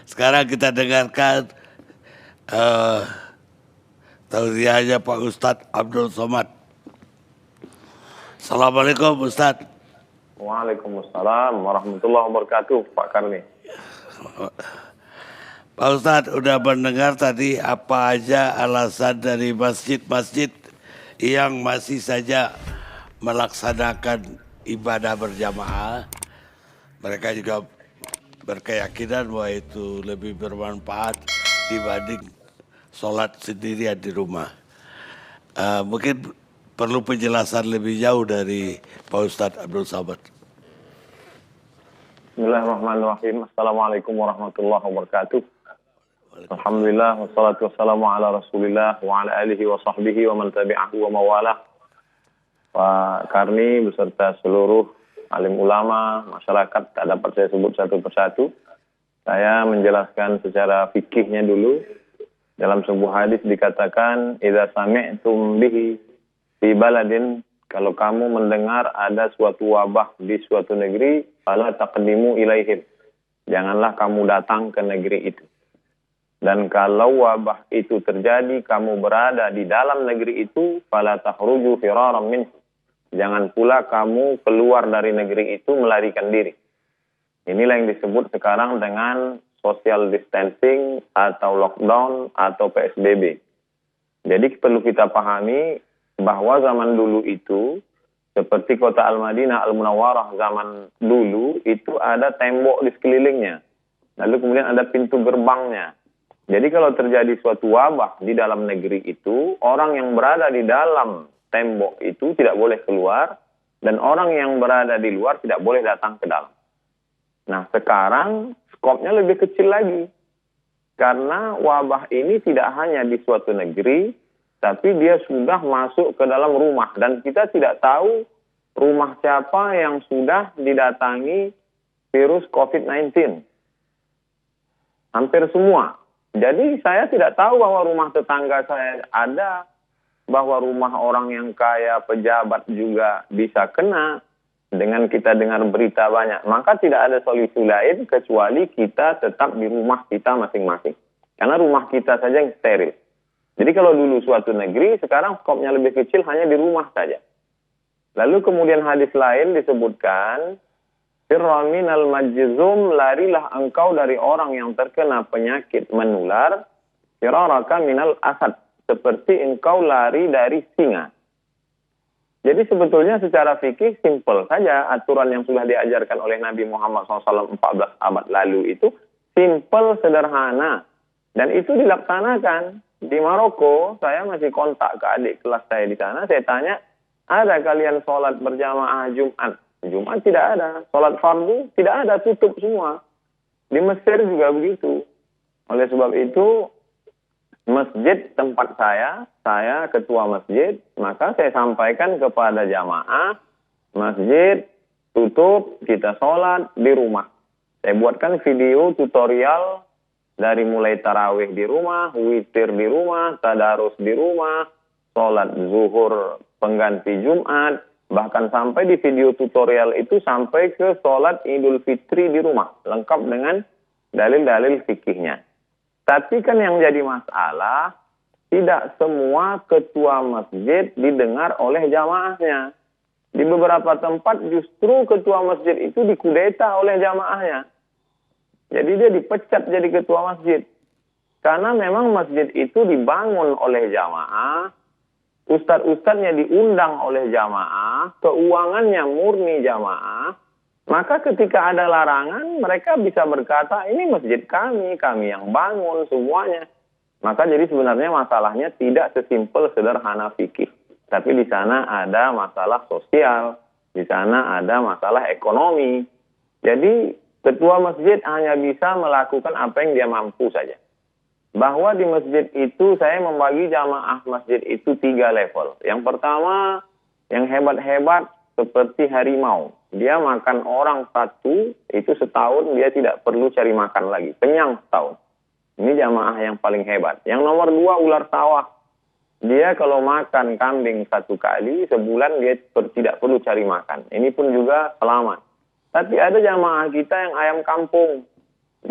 Sekarang kita dengarkan tausiahnya Pak Ustadz Abdul Somad. Assalamualaikum Ustadz. Waalaikumsalam warahmatullahi wabarakatuh, Pak Karni. Pak Ustadz udah mendengar tadi apa aja alasan dari masjid-masjid yang masih saja melaksanakan ibadah berjamaah. Mereka juga berkeyakinan bahwa itu lebih bermanfaat dibanding sholat sendirian di rumah. Mungkin perlu penjelasan lebih jauh dari Pak Ustadz Abdul Somad. Bismillahirrahmanirrahim. Assalamualaikum warahmatullahi wabarakatuh. Alhamdulillah, wassalatu wassalamu ala rasulillah wa ala alihi wa sahbihi wa man tabi'ahu wa mawalah. Pak Karni beserta seluruh alim ulama, masyarakat, tak dapat saya sebut satu persatu. Saya menjelaskan secara fikihnya dulu. Dalam sebuah hadis dikatakan, idza sami'tum bihi fi baladin, kalau kamu mendengar ada suatu wabah di suatu negeri, fala taqdimu ilaihim. Janganlah kamu datang ke negeri itu. Dan kalau wabah itu terjadi, kamu berada di dalam negeri itu, fala takhruju firaran minhu. Jangan pula kamu keluar dari negeri itu melarikan diri. Inilah yang disebut sekarang dengan social distancing atau lockdown atau PSBB. Jadi perlu kita pahami bahwa zaman dulu itu, seperti kota Al-Madinah, Al-Munawwarah zaman dulu, itu ada tembok di sekelilingnya. Lalu kemudian ada pintu gerbangnya. Jadi kalau terjadi suatu wabah di dalam negeri itu, orang yang berada di dalam tembok itu tidak boleh keluar, dan orang yang berada di luar tidak boleh datang ke dalam. Nah sekarang skopnya lebih kecil lagi. Karena wabah ini tidak hanya di suatu negeri, tapi dia sudah masuk ke dalam rumah. Dan kita tidak tahu rumah siapa yang sudah didatangi virus COVID-19. Hampir semua. Jadi saya tidak tahu bahwa rumah tetangga saya ada, bahwa rumah orang yang kaya, pejabat juga bisa kena, dengan kita dengar berita banyak. Maka tidak ada solusi lain kecuali kita tetap di rumah kita masing-masing. Karena rumah kita saja yang steril. Jadi kalau dulu suatu negeri, sekarang skopnya lebih kecil hanya di rumah saja. Lalu kemudian hadis lain disebutkan, firra minal majzum, larilah engkau dari orang yang terkena penyakit menular, firaraka minal asad, seperti engkau lari dari singa. Jadi sebetulnya secara fikih simpel saja aturan yang sudah diajarkan oleh Nabi Muhammad SAW 14 abad lalu itu simpel, sederhana. Dan itu dilaksanakan. Di Maroko, saya masih kontak ke adik kelas saya di sana, saya tanya, ada kalian sholat berjamaah Jumat? Jumat tidak ada. Sholat fardu tidak ada, tutup semua. Di Mesir juga begitu. Oleh sebab itu, masjid tempat saya ketua masjid, maka saya sampaikan kepada jamaah, masjid tutup, kita sholat di rumah. Saya buatkan video tutorial dari mulai tarawih di rumah, witir di rumah, tadarus di rumah, sholat zuhur pengganti Jumat, bahkan sampai di video tutorial itu sampai ke sholat Idul Fitri di rumah, lengkap dengan dalil-dalil fikihnya. Tapi kan yang jadi masalah, tidak semua ketua masjid didengar oleh jamaahnya. Di beberapa tempat justru ketua masjid itu dikudeta oleh jamaahnya. Jadi dia dipecat jadi ketua masjid. Karena memang masjid itu dibangun oleh jamaah, ustadz-ustadznya diundang oleh jamaah, keuangannya murni jamaah, maka ketika ada larangan, mereka bisa berkata, ini masjid kami yang bangun semuanya. Maka jadi sebenarnya masalahnya tidak sesimpel sederhana fikih. Tapi di sana ada masalah sosial, di sana ada masalah ekonomi. Jadi ketua masjid hanya bisa melakukan apa yang dia mampu saja. Bahwa di masjid itu saya membagi jamaah masjid itu 3 level. Yang pertama, yang hebat-hebat seperti harimau. Dia makan orang satu, itu setahun dia tidak perlu cari makan lagi. Kenyang setahun. Ini jamaah yang paling hebat. Yang nomor 2, ular sawah. Dia kalau makan kambing 1 kali, sebulan dia tidak perlu cari makan. Ini pun juga selamat. Tapi ada jamaah kita yang ayam kampung.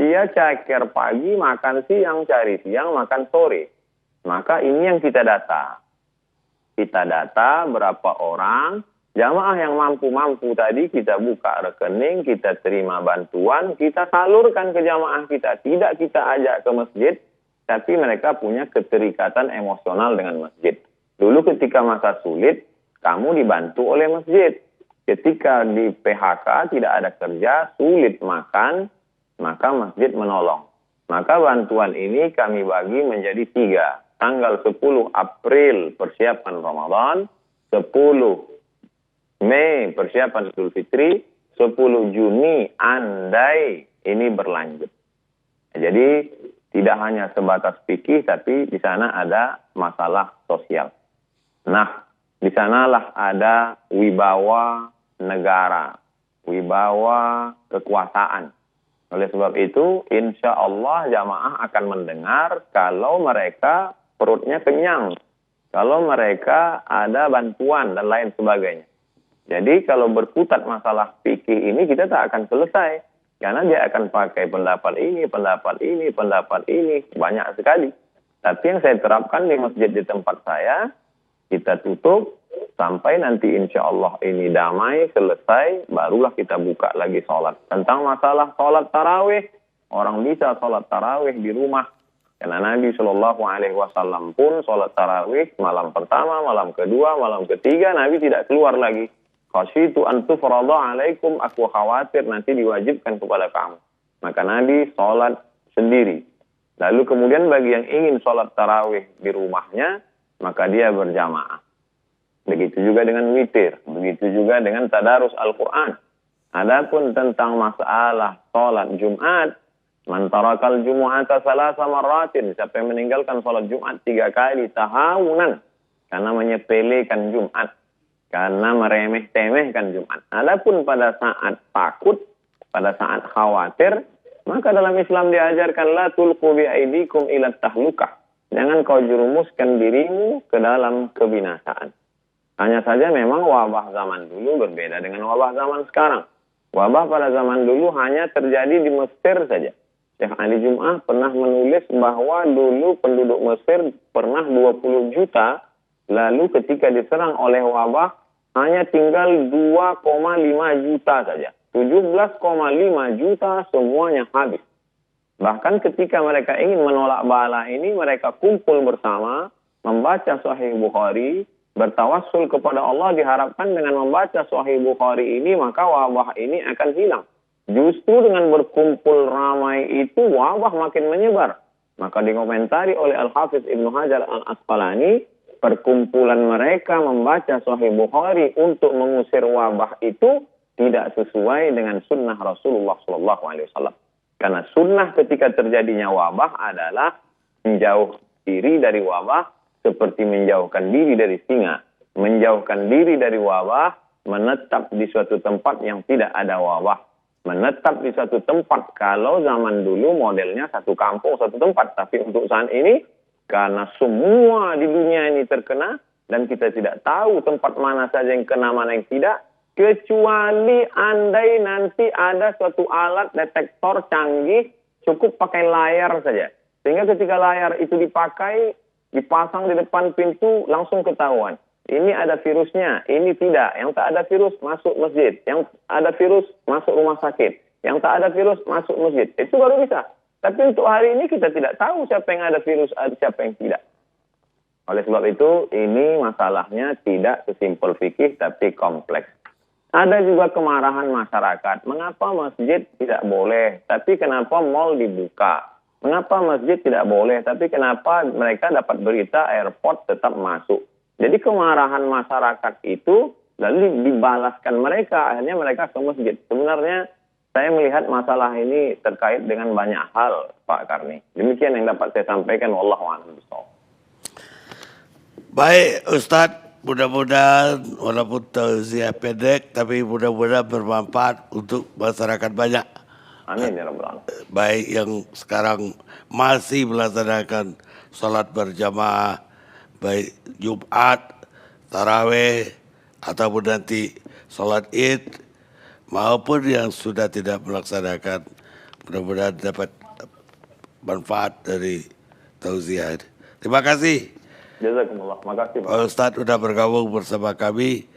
Dia ceker pagi, makan siang, cari siang, makan sore. Maka ini yang kita data. Kita data berapa orang, jamaah yang mampu-mampu tadi kita buka rekening, kita terima bantuan, kita salurkan ke jamaah kita. Tidak kita ajak ke masjid, tapi mereka punya keterikatan emosional dengan masjid. Dulu ketika masa sulit, kamu dibantu oleh masjid. Ketika di PHK tidak ada kerja, sulit makan, maka masjid menolong. Maka bantuan ini kami bagi menjadi 3. Tanggal 10 April persiapan Ramadan, 10 Mei persiapan Idul Fitri, 10 Juni andai ini berlanjut. Jadi tidak hanya sebatas fikih, tapi di sana ada masalah sosial. Nah, di sanalah ada wibawa negara, wibawa kekuasaan. Oleh sebab itu, insya Allah jamaah akan mendengar kalau mereka perutnya kenyang, kalau mereka ada bantuan dan lain sebagainya. Jadi kalau berkutat masalah fikih ini kita tak akan selesai. Karena dia akan pakai pendapat ini, pendapat ini, pendapat ini. Banyak sekali. Tapi yang saya terapkan di masjid di tempat saya, kita tutup sampai nanti insya Allah ini damai, selesai, barulah kita buka lagi sholat. Tentang masalah sholat tarawih, orang bisa sholat tarawih di rumah. Karena Nabi SAW pun sholat tarawih malam pertama, malam kedua, malam ketiga, Nabi tidak keluar lagi. Khasyitu an tufrada alaikum, aku khawatir nanti diwajibkan kepada kamu. Maka Nabi sholat sendiri. Lalu kemudian bagi yang ingin sholat tarawih di rumahnya, maka dia berjamaah. Begitu juga dengan witir, begitu juga dengan tadarus Al-Quran. Adapun tentang masalah sholat Jumat, man tarakal jumu'ata salasa marratin, siapa yang meninggalkan sholat Jumat 3 kali tahawunan, karena menyepelekan Jumat, karena meremeh-temehkan Jumat. Adapun pada saat takut, pada saat khawatir, maka dalam Islam diajarkan la tulqu bi aidikum ila tahlukah. Jangan kau jerumuskan dirimu ke dalam kebinasaan. Hanya saja memang wabah zaman dulu berbeda dengan wabah zaman sekarang. Wabah pada zaman dulu hanya terjadi di Mesir saja. Syekh Ali Jum'ah pernah menulis bahwa dulu penduduk Mesir pernah 20 juta, lalu ketika diserang oleh wabah hanya tinggal 2,5 juta saja. 17,5 juta semuanya habis. Bahkan ketika mereka ingin menolak bala ini, mereka kumpul bersama, membaca Sahih Bukhari, bertawassul kepada Allah, diharapkan dengan membaca Sahih Bukhari ini, maka wabah ini akan hilang. Justru dengan berkumpul ramai itu, wabah makin menyebar. Maka dikomentari oleh Al-Hafiz Ibnu Hajar Al-Asqalani, perkumpulan mereka membaca Sahih Bukhari untuk mengusir wabah itu tidak sesuai dengan sunnah Rasulullah SAW. Karena sunnah ketika terjadinya wabah adalah menjauh diri dari wabah seperti menjauhkan diri dari singa. Menjauhkan diri dari wabah, menetap di suatu tempat yang tidak ada wabah. Menetap di suatu tempat, kalau zaman dulu modelnya satu kampung, satu tempat. Tapi untuk saat ini, karena semua di dunia ini terkena, dan kita tidak tahu tempat mana saja yang kena, mana yang tidak, kecuali andai nanti ada suatu alat detektor canggih, cukup pakai layar saja. Sehingga ketika layar itu dipakai, dipasang di depan pintu, langsung ketahuan. Ini ada virusnya, ini tidak. Yang tak ada virus, masuk masjid. Yang ada virus, masuk rumah sakit. Yang tak ada virus, masuk masjid. Itu baru bisa. Tapi untuk hari ini kita tidak tahu siapa yang ada virus, siapa yang tidak. Oleh sebab itu, ini masalahnya tidak sesimpel fikih, tapi kompleks. Ada juga kemarahan masyarakat. Mengapa masjid tidak boleh? Tapi kenapa mal dibuka? Mengapa masjid tidak boleh? Tapi kenapa mereka dapat berita airport tetap masuk? Jadi kemarahan masyarakat itu lalu dibalaskan mereka. Akhirnya mereka ke masjid. Sebenarnya saya melihat masalah ini terkait dengan banyak hal, Pak Karni. Demikian yang dapat saya sampaikan. Wallahu a'lam bishawab. Baik Ustadz. Mudah-mudahan walaupun tausiah pendek tapi mudah-mudahan bermanfaat untuk masyarakat banyak. Amin ya rabbal alamin. Baik yang sekarang masih melaksanakan sholat berjamaah, baik Jumat, tarawih, ataupun nanti sholat Id, maupun yang sudah tidak melaksanakan Mudah-mudahan dapat manfaat dari tausiah. Terima kasih Jazakumullah. Makasih Pak. Pak Ustadz sudah bergabung bersama kami.